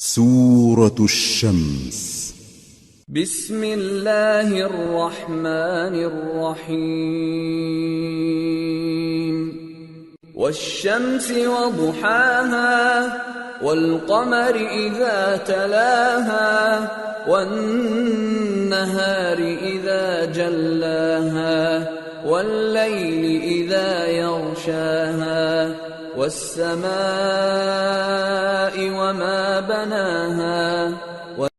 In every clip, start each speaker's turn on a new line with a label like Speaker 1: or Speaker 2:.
Speaker 1: سورة الشمس.
Speaker 2: بسم الله الرحمن الرحيم. والشمس وضحاها والقمر إذا تلاها والنهار إذا جلاها والليل إذا يغشاها والسماء وما بناها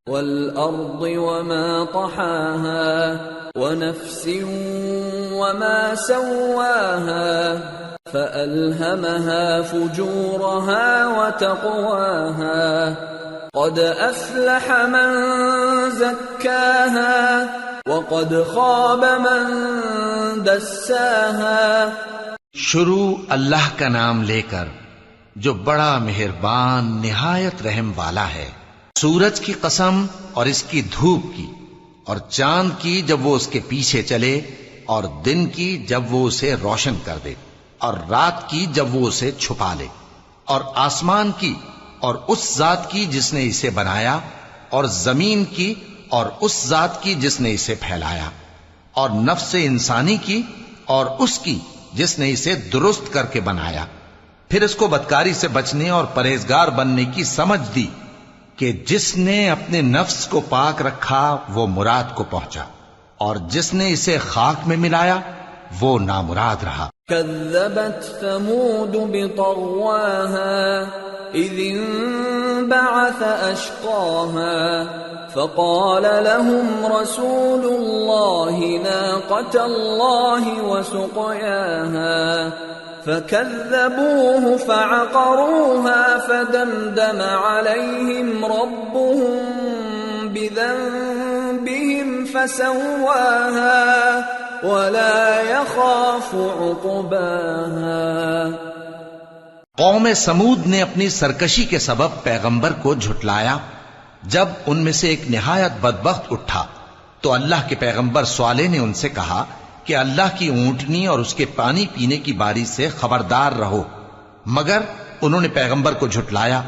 Speaker 2: والأرض وما طحاها ونفس وما سواها فألهمها فجورها وتقواها قد أفلح من زكاها وقد خاب من دساها.
Speaker 3: شروع اللہ کا نام لے کر جو بڑا مہربان نہایت رحم والا ہے. سورج کی قسم اور اس کی دھوپ کی، اور چاند کی جب وہ اس کے پیچھے چلے، اور دن کی جب وہ اسے روشن کر دے، اور رات کی جب وہ اسے چھپا لے، اور آسمان کی اور اس ذات کی جس نے اسے بنایا، اور زمین کی اور اس ذات کی جس نے اسے پھیلایا، اور نفس انسانی کی اور اس کی جس نے اسے درست کر کے بنایا. پھر اس کو بدکاری سے بچنے اور پرہیزگار بننے کی سمجھ دی کہ جس نے اپنے نفس کو پاک رکھا وہ مراد کو پہنچا، اور جس نے اسے خاک میں ملایا وہ نامراد رہا.
Speaker 2: كذبت ثمود بطغواها إذ انبعث أشقاها فقال لهم رسول الله ناقة الله وسقياها فكذبوه فعقروها فدمدم عليهم ربهم بذنبهم فسواها ولا يخاف عقباها.
Speaker 3: قوم سمود نے اپنی سرکشی کے سبب پیغمبر کو جھٹلایا. جب ان میں سے ایک نہایت بدبخت اٹھا تو اللہ کے پیغمبر صالح نے ان سے کہا کہ اللہ کی اونٹنی اور اس کے پانی پینے کی باری سے خبردار رہو. مگر انہوں نے پیغمبر کو جھٹلایا،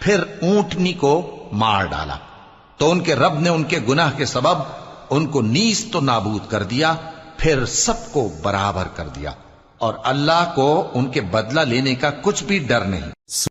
Speaker 3: پھر اونٹنی کو مار ڈالا تو ان کے رب نے ان کے گناہ کے سبب ان کو نیست و نابود کر دیا، پھر سب کو برابر کر دیا، اور اللہ کو ان کے بدلہ لینے کا کچھ بھی ڈر نہیں.